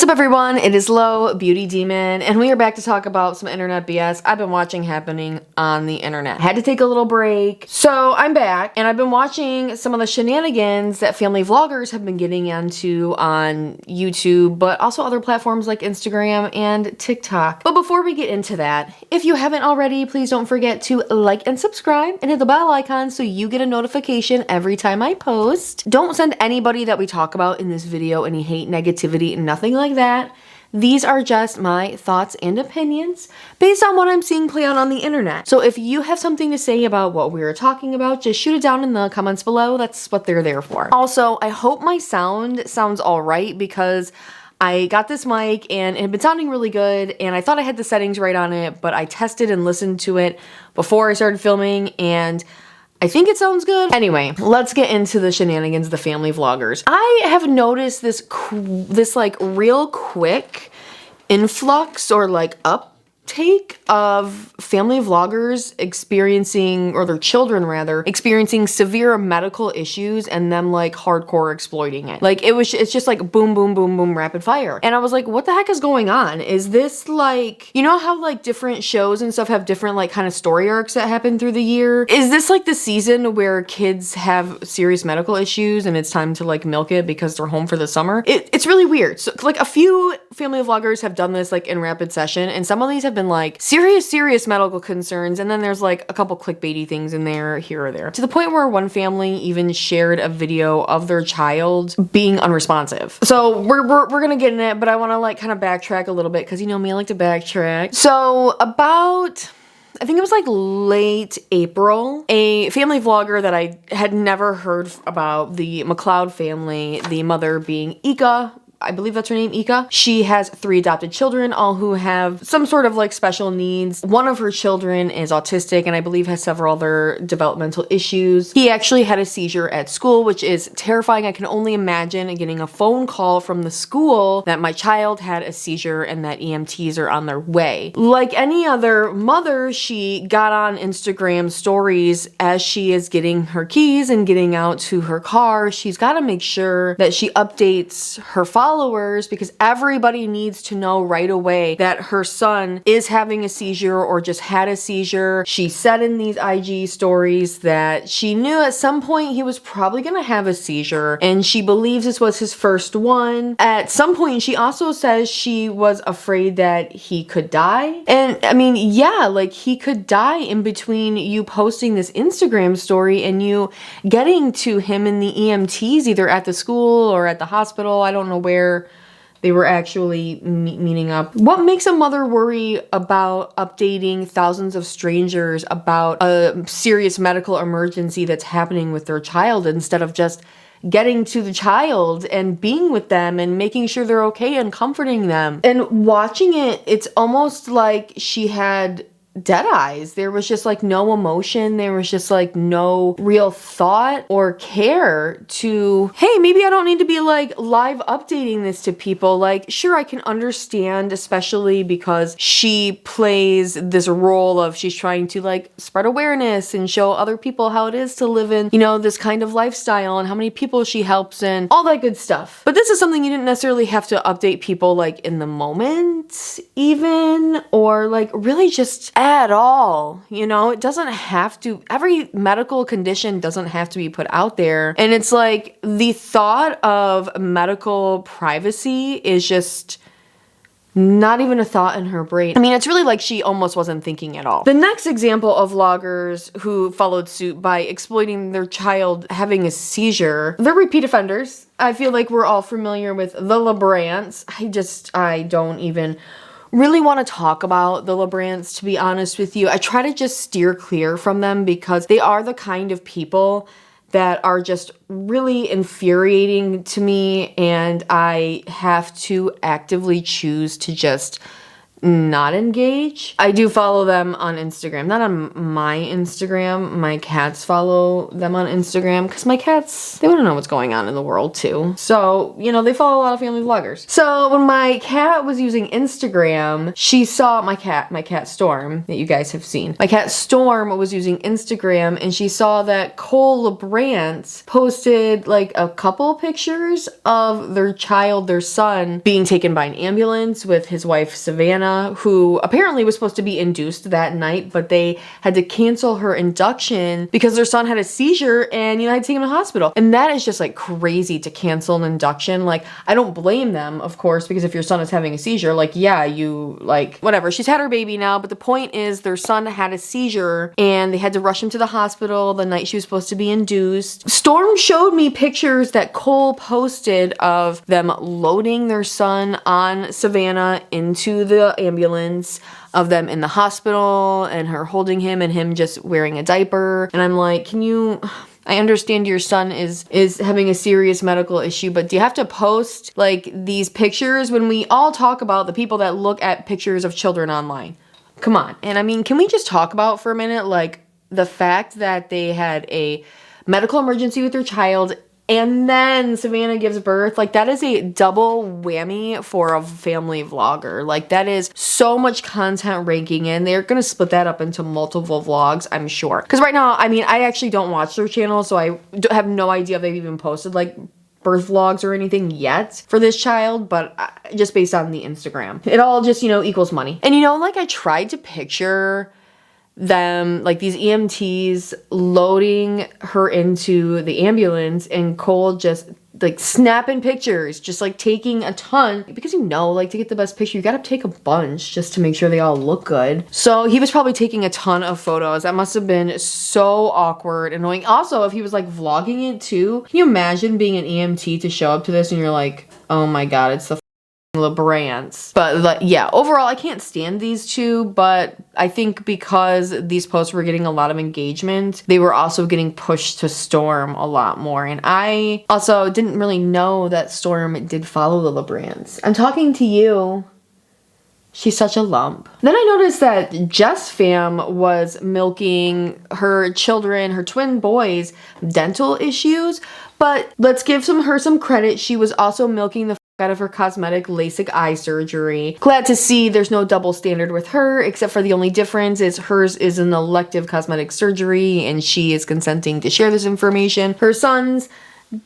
What's up everyone, it is Lo, Beauty Demon, and we are back to talk about some internet BS I've been watching happening on the internet. I had to take a little break, so I'm back, and I've been watching some of the shenanigans that family vloggers have been getting into on YouTube, but also other platforms like Instagram and TikTok. But before we get into that, if you haven't already, please don't forget to like and subscribe and hit the bell icon so you get a notification every time I post. Don't send anybody that we talk about in this video any hate, negativity, and nothing like that. These are just my thoughts and opinions based on what I'm seeing play out on the internet. So if you have something to say about what we were talking about, just shoot it down in the comments below. That's what they're there for. Also, I hope my sound sounds all right because I got this mic and it had been sounding really good and I thought I had the settings right on it, but I tested and listened to it before I started filming and I think it sounds good. Anyway, let's get into the shenanigans of the family vloggers. I have noticed this like real quick influx or like uptake of family vloggers experiencing, or their children rather, experiencing severe medical issues and them like hardcore exploiting it. Like it's just like boom, boom, boom, boom, rapid fire. And I was like, what the heck is going on? Is this like, you know how like different shows and stuff have different like kind of story arcs that happen through the year? Is this like the season where kids have serious medical issues and it's time to like milk it because they're home for the summer? It's really weird. So like a few family vloggers have done this like in rapid session, and some of these have been like serious medical concerns, and then there's like a couple clickbaity things in there here or there, to the point where one family even shared a video of their child being unresponsive. So we're gonna get in it, but I want to like kind of backtrack a little bit because you know me, I like to backtrack. So about, I think it was like late April, a family vlogger that I had never heard about, the McLeod family, the mother being Ika, I believe that's her name, Ika. She has 3 adopted children, all who have some sort of like special needs. One of her children is autistic and I believe has several other developmental issues. He actually had a seizure at school, which is terrifying. I can only imagine getting a phone call from the school that my child had a seizure and that EMTs are on their way. Like any other mother, she got on Instagram stories as she is getting her keys and getting out to her car. She's got to make sure that she updates her followers because everybody needs to know right away that her son is having a seizure or just had a seizure. She said in these IG stories that she knew at some point he was probably gonna have a seizure and she believes this was his first one. At some point, she also says she was afraid that he could die. And I mean, yeah, like he could die in between you posting this Instagram story and you getting to him in the EMTs, either at the school or at the hospital. I don't know where they were actually meeting up. What makes a mother worry about updating thousands of strangers about a serious medical emergency that's happening with their child instead of just getting to the child and being with them and making sure they're okay and comforting them? And watching it, it's almost like she had dead eyes. There was just like no emotion. There was just like no real thought or care to, hey, maybe I don't need to be like live updating this to people. Like, sure, I can understand, especially because she plays this role of she's trying to like spread awareness and show other people how it is to live in, you know, this kind of lifestyle and how many people she helps and all that good stuff. But this is something you didn't necessarily have to update people like in the moment even, or like really just at all. You know, it doesn't have to, every medical condition doesn't have to be put out there. And it's like the thought of medical privacy is just not even a thought in her brain. I mean, it's really like she almost wasn't thinking at all. The next example of vloggers who followed suit by exploiting their child having a seizure, they're repeat offenders. I feel like we're all familiar with the LaBrants. I don't even really want to talk about the LaBrants, to be honest with you. I try to just steer clear from them because they are the kind of people that are just really infuriating to me, and I have to actively choose to just not engage. I do follow them on Instagram, not on my Instagram. My cats follow them on Instagram because my cats, they want to know what's going on in the world too. So, you know, they follow a lot of family vloggers. So when my cat was using Instagram, she saw my cat Storm, that you guys have seen. My cat Storm was using Instagram and she saw that Cole LaBrants posted like a couple pictures of their child, their son, being taken by an ambulance with his wife Savannah, who apparently was supposed to be induced that night, but they had to cancel her induction because their son had a seizure and, you know, had to take him to the hospital. And that is just like crazy to cancel an induction. Like, I don't blame them, of course, because if your son is having a seizure, like, yeah, you like, whatever. She's had her baby now, but the point is their son had a seizure and they had to rush him to the hospital the night she was supposed to be induced. Storm showed me pictures that Cole posted of them loading their son on Savannah into the ambulance, of them in the hospital and her holding him and him just wearing a diaper. And I'm like, I understand your son is having a serious medical issue, but do you have to post like these pictures when we all talk about the people that look at pictures of children online? Come on. And I mean, can we just talk about for a minute, like the fact that they had a medical emergency with their child and then Savannah gives birth? Like, that is a double whammy for a family vlogger. Like, that is so much content ranking in. They're gonna split that up into multiple vlogs, I'm sure. Because right now, I mean, I actually don't watch their channel, so I have no idea if they've even posted like birth vlogs or anything yet for this child, but just based on the Instagram, it all just, you know, equals money. And, you know, like, I tried to picture them, like these EMTs loading her into the ambulance and Cole just like snapping pictures, just like taking a ton, because, you know, like to get the best picture, you gotta take a bunch just to make sure they all look good. So he was probably taking a ton of photos. That must have been so awkward, annoying. Also, if he was like vlogging it too, can you imagine being an EMT to show up to this and you're like, oh my God, it's the LaBrants. But like, yeah, overall, I can't stand these two, but I think because these posts were getting a lot of engagement, they were also getting pushed to Storm a lot more. And I also didn't really know that Storm did follow the LaBrants. I'm talking to you. She's such a lump. Then I noticed that JesssFam was milking her children, her twin boys' dental issues, but let's give her some credit. She was also milking the out of her cosmetic LASIK eye surgery. Glad to see there's no double standard with her, except for the only difference is hers is an elective cosmetic surgery and she is consenting to share this information. Her sons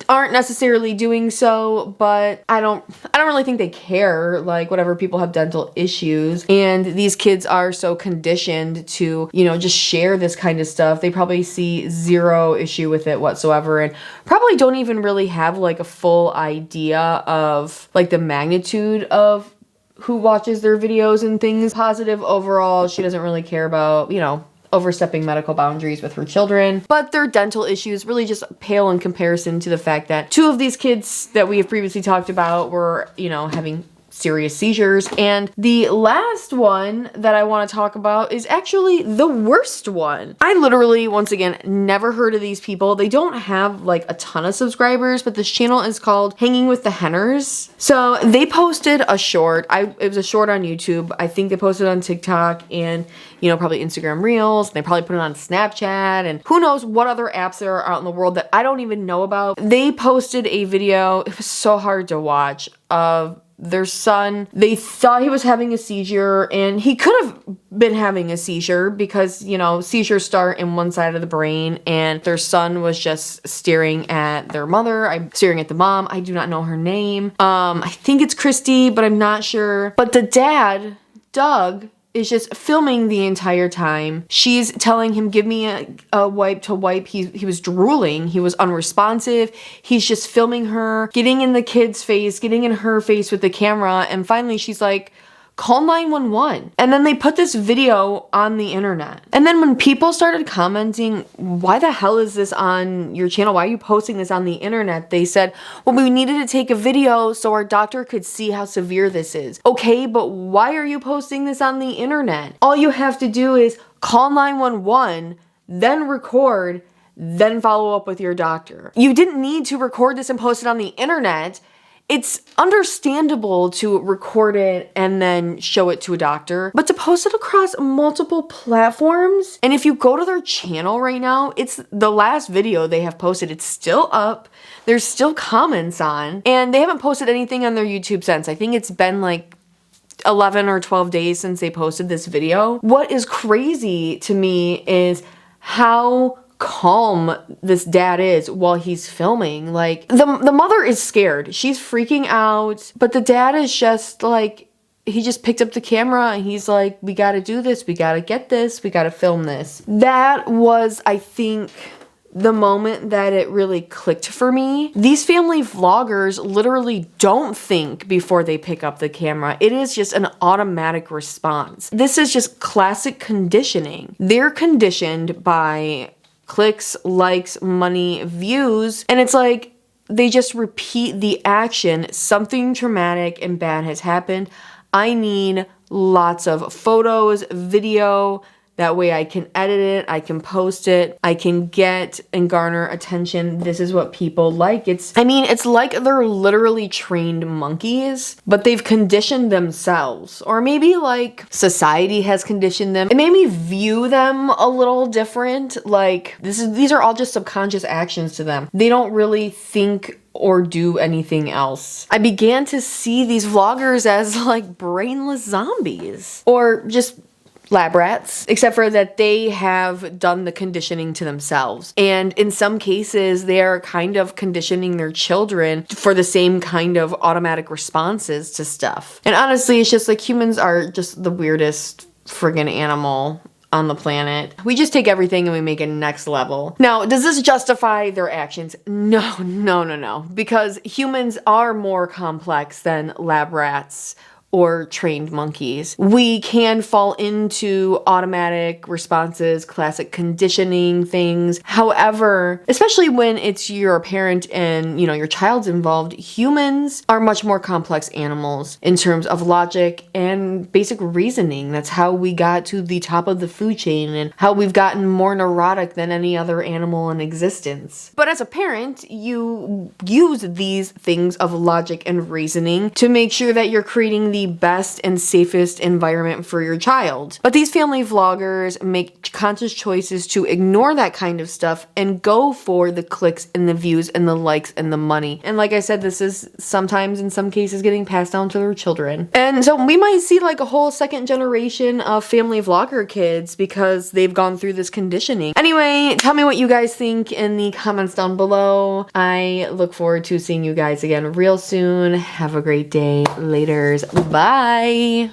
aren't necessarily doing so, but I don't really think they care. Like, whatever, people have dental issues and these kids are so conditioned to, you know, just share this kind of stuff. They probably see zero issue with it whatsoever and probably don't even really have like a full idea of like the magnitude of who watches their videos and things. Positive overall, she doesn't really care about, you know, overstepping medical boundaries with her children, but their dental issues really just pale in comparison to the fact that two of these kids that we have previously talked about were, you know, having serious seizures. And the last one that I want to talk about is actually the worst one. I literally, once again, never heard of these people. They don't have like a ton of subscribers, but this channel is called Hanging with the Hehners. So they posted a short. It was a short on YouTube. I think they posted on TikTok and, you know, probably Instagram Reels. And they probably put it on Snapchat and who knows what other apps there are out in the world that I don't even know about. They posted a video. It was so hard to watch, of their son. They thought he was having a seizure, and he could have been having a seizure because, you know, seizures start in one side of the brain, and their son was just staring at their mother. I'm staring at the mom. I do not know her name. I think it's Christy, but I'm not sure. But the dad, Doug, is just filming the entire time. She's telling him, give me a wipe to wipe. He was drooling. He was unresponsive. He's just filming her, getting in the kid's face, getting in her face with the camera. And finally she's like, call 911. And then they put this video on the internet. And then when people started commenting, why the hell is this on your channel? Why are you posting this on the internet? They said, well, we needed to take a video so our doctor could see how severe this is. Okay, but why are you posting this on the internet? All you have to do is call 911, then record, then follow up with your doctor. You didn't need to record this and post it on the internet it's understandable to record it and then show it to a doctor, but to post it across multiple platforms, and if you go to their channel right now, it's the last video they have posted, it's still up, there's still comments on, and they haven't posted anything on their YouTube since. I think it's been like 11 or 12 days since they posted this video. What is crazy to me is how calm this dad is while he's filming. Like, the mother is scared. She's freaking out, but the dad is just like, he just picked up the camera and he's like, we gotta do this, we gotta get this, we gotta film this. That was, I think, the moment that it really clicked for me. These family vloggers literally don't think before they pick up the camera. It is just an automatic response. This is just classic conditioning. They're conditioned by clicks, likes, money, views, and it's like they just repeat the action. Something traumatic and bad has happened. I need lots of photos, video. That way I can edit it, I can post it, I can get and garner attention. This is what people like. It's like they're literally trained monkeys, but they've conditioned themselves. Or maybe like society has conditioned them. It made me view them a little different. Like, these are all just subconscious actions to them. They don't really think or do anything else. I began to see these vloggers as like brainless zombies, or just lab rats, except for that they have done the conditioning to themselves. And in some cases, they are kind of conditioning their children for the same kind of automatic responses to stuff. And honestly, it's just like humans are just the weirdest friggin' animal on the planet. We just take everything and we make it next level. Now, does this justify their actions? No. Because humans are more complex than lab rats or trained monkeys. We can fall into automatic responses, classic conditioning things. However, especially when it's you're a parent and, you know, your child's involved, humans are much more complex animals in terms of logic and basic reasoning. That's how we got to the top of the food chain and how we've gotten more neurotic than any other animal in existence. But as a parent, you use these things of logic and reasoning to make sure that you're creating the best and safest environment for your child. But these family vloggers make conscious choices to ignore that kind of stuff and go for the clicks and the views and the likes and the money. And like I said, this is sometimes in some cases getting passed down to their children. And so we might see like a whole second generation of family vlogger kids because they've gone through this conditioning. Anyway, tell me what you guys think in the comments down below. I look forward to seeing you guys again real soon. Have a great day. Laters. Bye.